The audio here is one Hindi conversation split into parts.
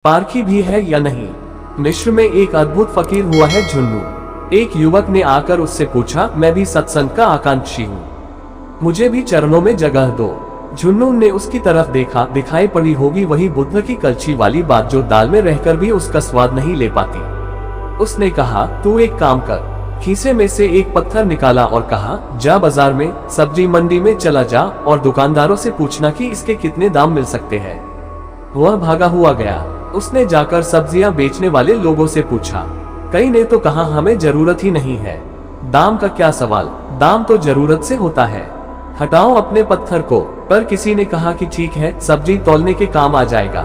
पारखी भी है या नहीं। मिस्र में एक अद्भुत फकीर हुआ है झुन्नू। एक युवक ने आकर उससे पूछा, मैं भी सत्संग का आकांक्षी हूँ, मुझे भी चरणों में जगह दो। झुन्नू ने उसकी तरफ देखा, दिखाई पड़ी होगी वही बुद्ध की कलछी वाली बात जो दाल में रहकर भी उसका स्वाद नहीं ले पाती। उसने कहा, तू एक काम कर। खीसे में से एक पत्थर निकाला और कहा, जा बाजार में सब्जी मंडी में चला जा और दुकानदारों से पूछना कि इसके कितने दाम मिल सकते हैं। वह भागा हुआ गया। उसने जाकर सब्जियां बेचने वाले लोगों से पूछा। कई ने तो कहा, हमें जरूरत ही नहीं है, दाम का क्या सवाल, दाम तो जरूरत से होता है, हटाओ अपने पत्थर को। पर किसी ने कहा कि ठीक है, सब्जी तौलने के काम आ जाएगा,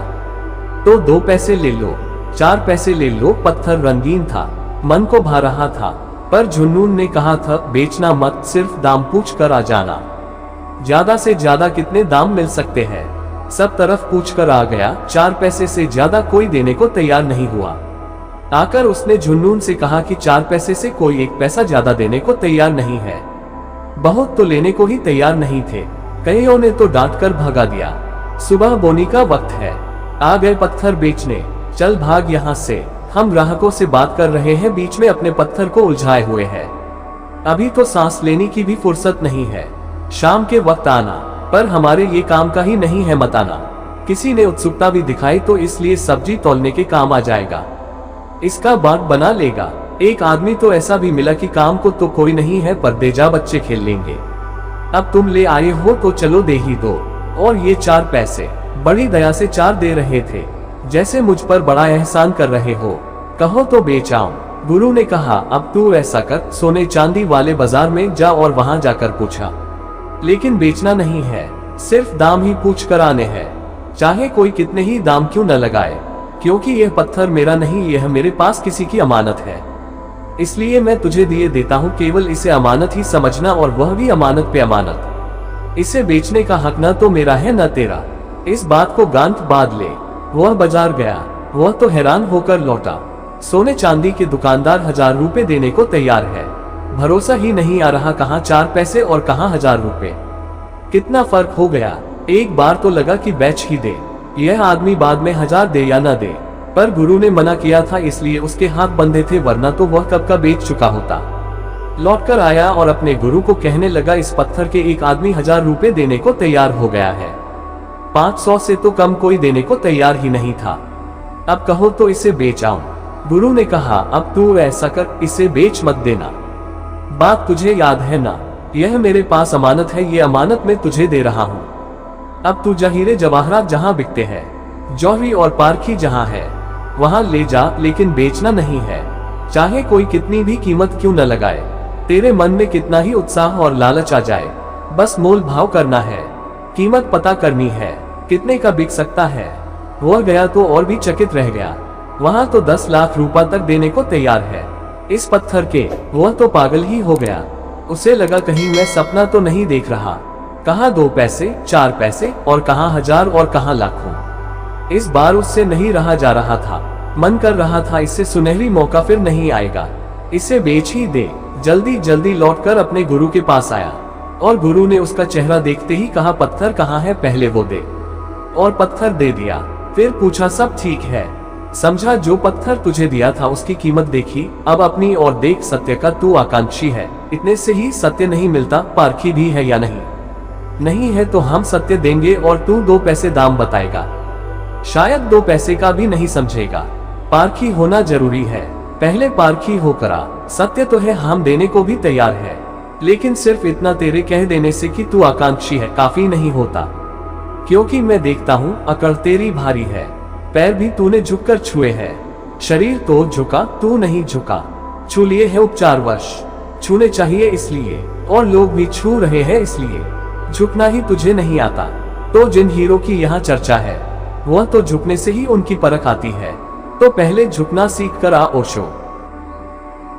तो 2 पैसे ले लो, 4 पैसे ले लो। पत्थर रंगीन था, मन को भा रहा था, पर झुन्नून ने कहा था, बेचना मत, सिर्फ दाम पूछ कर आ जाना, ज्यादा से ज्यादा कितने दाम मिल सकते हैं। सब तरफ पूछ कर आ गया, 4 पैसे से ज्यादा कोई देने को तैयार नहीं हुआ। आकर उसने झुन्नून से कहा कि 4 पैसे से कोई 1 पैसा ज्यादा देने को तैयार नहीं है। बहुत तो लेने को ही तैयार नहीं थे, कईयों ने तो डांट कर भगा दिया। सुबह बोनी का वक्त है, आ गए पत्थर बेचने, चल भाग यहाँ से, हम ग्राहकों से बात कर रहे हैं, बीच में अपने पत्थर को उलझाए हुए हैं, अभी तो सांस लेने की भी फुर्सत नहीं है, शाम के वक्त आना, पर हमारे ये काम का ही नहीं है मत आना। किसी ने उत्सुकता भी दिखाई तो इसलिए सब्जी तौलने के काम आ जाएगा, इसका बाट बना लेगा। एक आदमी तो ऐसा भी मिला कि काम को तो कोई नहीं है, पर दे जा, बच्चे खेल लेंगे, अब तुम ले आए हो तो चलो दे ही दो। और ये 4 पैसे बड़ी दया से 4 दे रहे थे, जैसे मुझ पर बड़ा एहसान कर रहे हो, कहो तो बेच आऊं। गुरु ने कहा, अब तू ऐसा कर, सोने चांदी वाले बाजार में जा और वहां जाकर पूछा, लेकिन बेचना नहीं है, सिर्फ दाम ही पूछ कर आने हैं, चाहे कोई कितने ही दाम क्यों न लगाए, क्योंकि यह पत्थर मेरा नहीं, यह मेरे पास किसी की अमानत है, इसलिए मैं तुझे दिए देता हूँ, केवल इसे अमानत ही समझना, और वह भी अमानत पे अमानत। इसे बेचने का हक न तो मेरा है न तेरा, इस बात को गांठ बांध ले। वह बाजार गया, वह तो हैरान होकर लौटा, सोने चांदी के दुकानदार 1000 रुपए देने को तैयार है, भरोसा ही नहीं आ रहा, कहाँ 4 पैसे और कहाँ 1000 रुपए, कितना फर्क हो गया। एक बार तो लगा कि बेच ही दे, यह आदमी बाद में 1000 दे या न दे, पर गुरु ने मना किया था, इसलिए उसके हाथ बंधे थे, वरना तो वह कब का बेच चुका होता। लौटकर आया और अपने गुरु को कहने लगा, इस पत्थर के एक आदमी 1000 रुपए देने को तैयार हो गया है, 500 से तो कम कोई देने को तैयार ही नहीं था, अब कहो तो इसे बेच आऊं। गुरु ने कहा, अब तू ऐसा कर, इसे बेच मत देना, बात तुझे याद है ना, यह मेरे पास अमानत है, ये अमानत मैं तुझे दे रहा हूँ, अब तू हीरे जवाहरात जहाँ बिकते हैं, जौहरी और पारखी जहाँ है, वहां ले जा, लेकिन बेचना नहीं है, चाहे कोई कितनी भी कीमत क्यों न लगाए, तेरे मन में कितना ही उत्साह और लालच आ जाए, बस मोल भाव करना है, कीमत पता करनी है, कितने का बिक सकता है। वह गया तो और भी चकित रह गया, वहां तो 10 लाख रुपया तक देने को तैयार है इस पत्थर के। वह तो पागल ही हो गया, उसे लगा कहीं मैं सपना तो नहीं देख रहा, कहाँ 2 पैसे 4 पैसे और कहाँ 1000 और कहाँ लाखों। इस बार उससे नहीं रहा जा रहा था, मन कर रहा था इससे सुनहरी मौका फिर नहीं आएगा, इसे बेच ही दे। जल्दी जल्दी लौटकर अपने गुरु के पास आया, और गुरु ने उसका चेहरा देखते ही कहा, पत्थर कहाँ है, पहले वो दे। और पत्थर दे दिया, फिर पूछा, सब ठीक है, समझा जो पत्थर तुझे दिया था उसकी कीमत देखी, अब अपनी और देख, सत्य का तू आकांक्षी है, इतने से ही सत्य नहीं मिलता, पारखी भी है या नहीं, नहीं है तो हम सत्य देंगे और तू 2 पैसे दाम बताएगा, शायद 2 पैसे का भी नहीं समझेगा, पारखी होना जरूरी है, पहले पारखी होकर आ, सत्य तो है, हम देने को भी तैयार है, लेकिन सिर्फ इतना तेरे कह देने से कि तू आकांक्षी है काफी नहीं होता, क्योंकि मैं देखता हूँ अकड़ तेरी भारी है, पैर भी तूने झुककर छुए हैं, शरीर तो झुका, तू नहीं झुका, छू लिए है उपचार वश, छूने चाहिए इसलिए, और लोग भी छू रहे हैं इसलिए, झुकना ही तुझे नहीं आता। तो जिन हीरो की यहाँ चर्चा है, वह तो झुकने से ही उनकी परख आती है, तो पहले झुकना सीख कर आ ओशो।